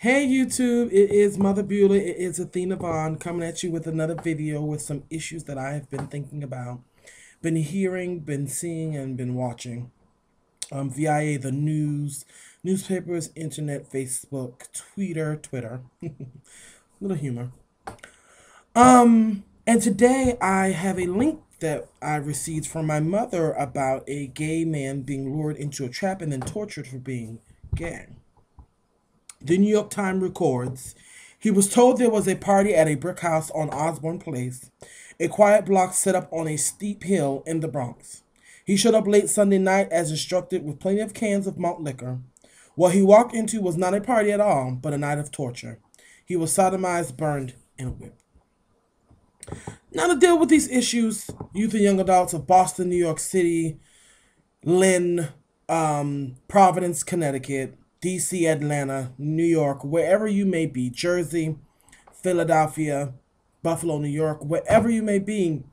Hey YouTube, it is Mother Beulah. It is Athena Vaughn coming at you with another video with some issues that I have been thinking about, been hearing, been seeing, and been watching via the news, newspapers, internet, Facebook, Twitter. Little humor. And today I have a link that I received from my mother about a gay man being lured into a trap and then tortured for being gay. The New York Times records he was told there was a party at a brick house on Osborne Place, a quiet block set up on a steep hill in the Bronx. He showed up late Sunday night as instructed with plenty of cans of malt liquor. What he walked into was not a party at all, but a night of torture. He was sodomized, burned, and whipped. Now, to deal with these issues, youth and young adults of Boston, New York City, Lynn, Providence, Connecticut, DC, Atlanta, New York, wherever you may be, Jersey, Philadelphia, Buffalo, New York, wherever you may be,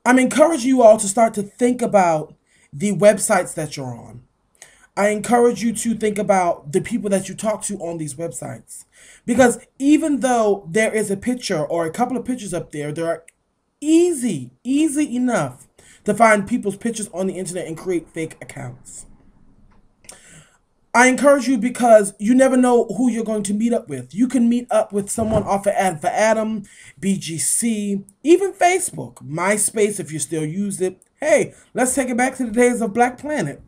I'm encouraging you all to start to think about the websites that you're on. I encourage you to think about the people that you talk to on these websites. Because even though there is a picture or a couple of pictures up there, there are easy enough to find people's pictures on the internet and create fake accounts. I encourage you because you never know who you're going to meet up with. You can meet up with someone off of Ad for Adam, BGC, even Facebook, MySpace if you still use it. Hey, let's take it back to the days of Black Planet.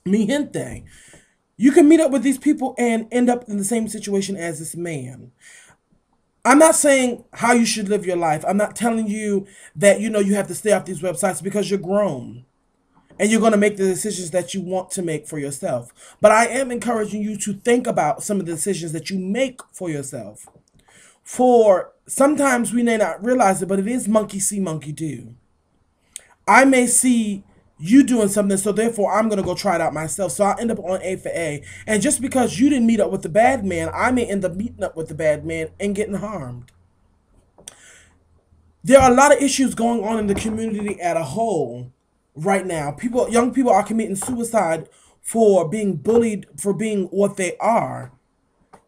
Mi gente. You can meet up with these people and end up in the same situation as this man. I'm not saying how you should live your life. I'm not telling you that you have to stay off these websites because you're grown and you're going to make the decisions that you want to make for yourself. But I am encouraging you to think about some of the decisions that you make for yourself. For sometimes we may not realize it, but it is monkey see, monkey do. I may see you doing something, so therefore I'm going to go try it out myself. So I'll end up on A for A. And just because you didn't meet up with the bad man, I may end up meeting up with the bad man and getting harmed. There are a lot of issues going on in the community as a whole right now. Young people are committing suicide for being bullied for being what they are.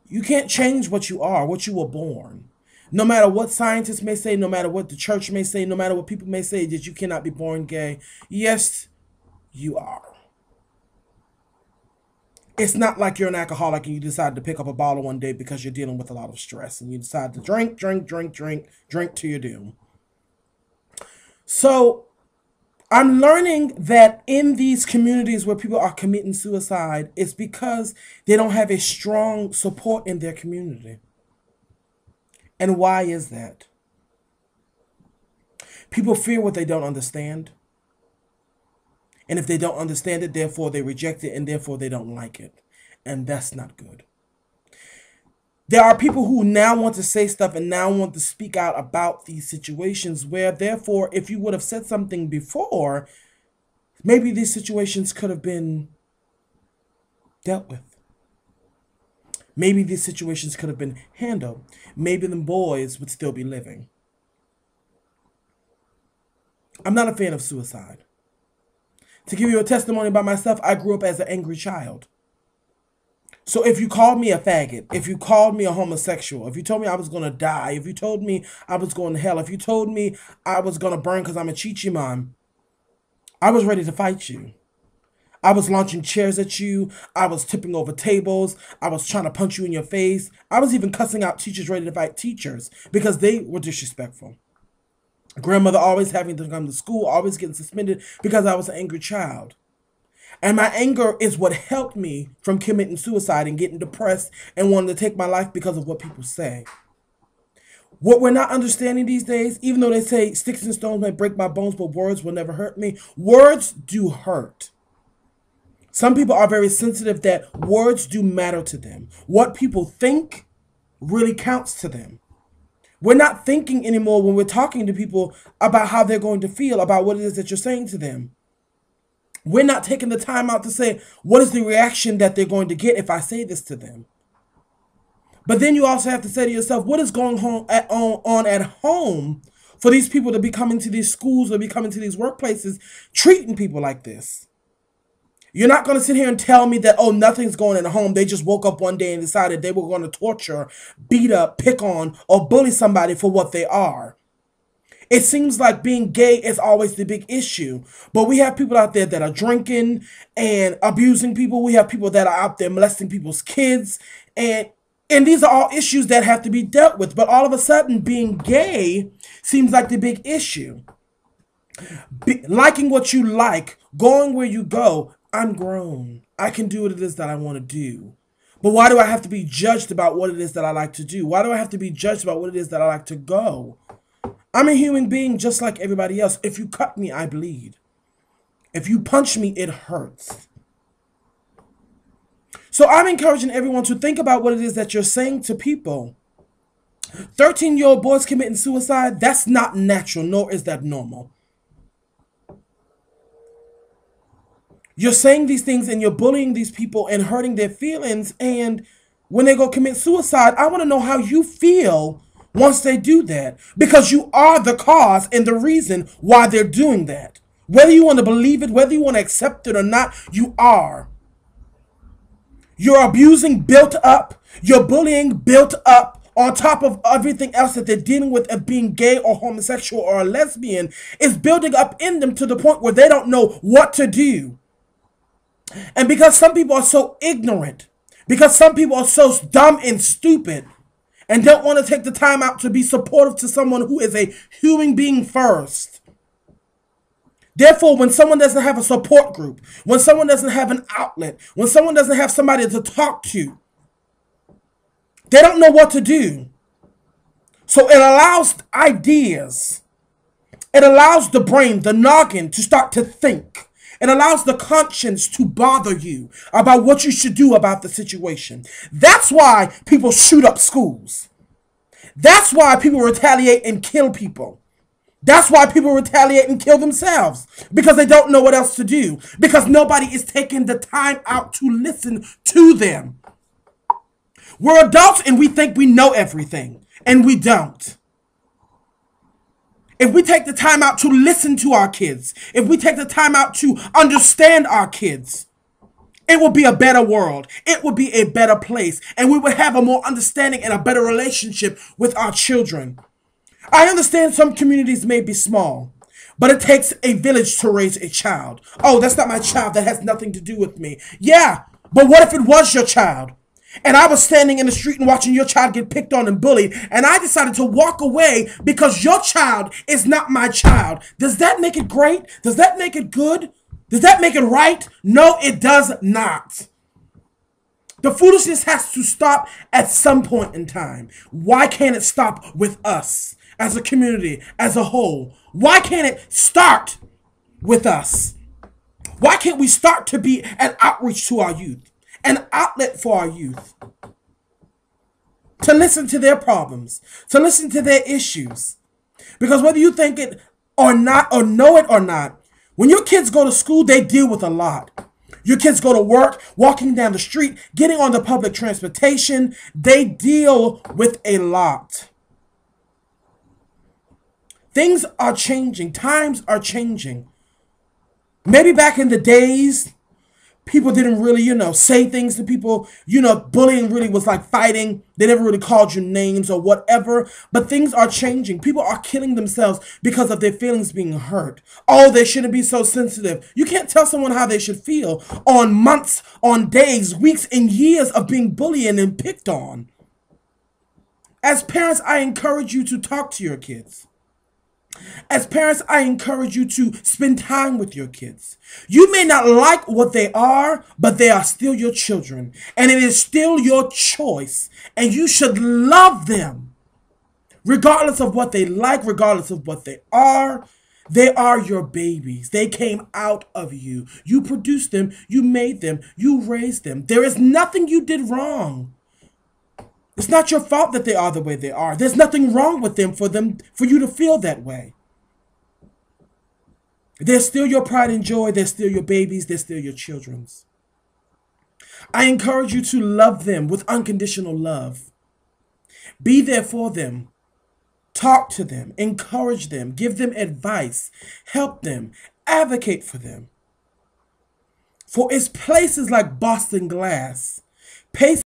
You can't change what you are, what you were born. No matter what scientists may say, no matter what the church may say, no matter what people may say, that you cannot be born gay. Yes, you are. It's not like you're an alcoholic and you decide to pick up a bottle one day because you're dealing with a lot of stress and you decide to drink to your doom. So I'm learning that in these communities where people are committing suicide, it's because they don't have a strong support in their community. And why is that? People fear what they don't understand. And if they don't understand it, therefore they reject it, and therefore they don't like it. And that's not good. There are people who now want to say stuff and now want to speak out about these situations where, therefore, if you would have said something before, maybe these situations could have been dealt with. Maybe these situations could have been handled. Maybe the boys would still be living. I'm not a fan of suicide. To give you a testimony about myself, I grew up as an angry child. So if you called me a faggot, if you called me a homosexual, if you told me I was going to die, if you told me I was going to hell, if you told me I was going to burn because I'm a chichi-man, I was ready to fight you. I was launching chairs at you. I was tipping over tables. I was trying to punch you in your face. I was even cussing out teachers ready to fight teachers because they were disrespectful. Grandmother always having to come to school, always getting suspended because I was an angry child. And my anger is what helped me from committing suicide and getting depressed and wanting to take my life because of what people say. What we're not understanding these days, even though they say sticks and stones may break my bones, but words will never hurt me, words do hurt. Some people are very sensitive that words do matter to them. What people think really counts to them. We're not thinking anymore when we're talking to people about how they're going to feel, about what it is that you're saying to them. We're not taking the time out to say, what is the reaction that they're going to get if I say this to them? But then you also have to say to yourself, what is going on at home for these people to be coming to these schools or be coming to these workplaces treating people like this? You're not going to sit here and tell me that, oh, nothing's going in the home. They just woke up one day and decided they were going to torture, beat up, pick on, or bully somebody for what they are. It seems like being gay is always the big issue. But we have people out there that are drinking and abusing people. We have people that are out there molesting people's kids. And these are all issues that have to be dealt with. But all of a sudden, being gay seems like the big issue. Liking what you like, going where you go. I'm grown. I can do what it is that I want to do. But why do I have to be judged about what it is that I like to do? Why do I have to be judged about what it is that I like to go? I'm a human being just like everybody else. If you cut me, I bleed. If you punch me, it hurts. So I'm encouraging everyone to think about what it is that you're saying to people. 13-year-old boys committing suicide, that's not natural, nor is that normal. You're saying these things and you're bullying these people and hurting their feelings. And when they go commit suicide, I want to know how you feel once they do that. Because you are the cause and the reason why they're doing that. Whether you want to believe it, whether you want to accept it or not, you are. You're abusing built up. You're bullying built up. On top of everything else that they're dealing with of being gay or homosexual or a lesbian, is building up in them to the point where they don't know what to do. And because some people are so ignorant, because some people are so dumb and stupid, and don't want to take the time out to be supportive to someone who is a human being first. Therefore, when someone doesn't have a support group, when someone doesn't have an outlet, when someone doesn't have somebody to talk to, they don't know what to do. So it allows ideas. It allows the brain, the noggin, to start to think. It allows the conscience to bother you about what you should do about the situation. That's why people shoot up schools. That's why people retaliate and kill people. That's why people retaliate and kill themselves. Because they don't know what else to do. Because nobody is taking the time out to listen to them. We're adults and we think we know everything. And we don't. If we take the time out to listen to our kids, if we take the time out to understand our kids, it will be a better world. It will be a better place. And we will have a more understanding and a better relationship with our children. I understand some communities may be small, but it takes a village to raise a child. Oh, that's not my child. That has nothing to do with me. Yeah, but what if it was your child? And I was standing in the street and watching your child get picked on and bullied, and I decided to walk away because your child is not my child. Does that make it great? Does that make it good? Does that make it right? No, it does not. The foolishness has to stop at some point in time. Why can't it stop with us as a community, as a whole? Why can't it start with us? Why can't we start to be an outreach to our youth? An outlet for our youth, to listen to their problems, to listen to their issues. Because whether you think it or not, or know it or not, when your kids go to school, they deal with a lot. Your kids go to work, walking down the street, getting on the public transportation, they deal with a lot. Things are changing. Times are changing. Maybe back in the days, people didn't really, say things to people. Bullying really was like fighting. They never really called you names or whatever. But things are changing. People are killing themselves because of their feelings being hurt. Oh, they shouldn't be so sensitive. You can't tell someone how they should feel on months, on days, weeks, and years of being bullied and picked on. As parents, I encourage you to talk to your kids. As parents, I encourage you to spend time with your kids. You may not like what they are, but they are still your children. And it is still your choice. And you should love them. Regardless of what they like, regardless of what they are your babies. They came out of you. You produced them. You made them. You raised them. There is nothing you did wrong. It's not your fault that they are the way they are. There's nothing wrong with them for you to feel that way. They're still your pride and joy. They're still your babies. They're still your children's. I encourage you to love them with unconditional love. Be there for them. Talk to them. Encourage them. Give them advice. Help them. Advocate for them. For it's places like Boston Glass, places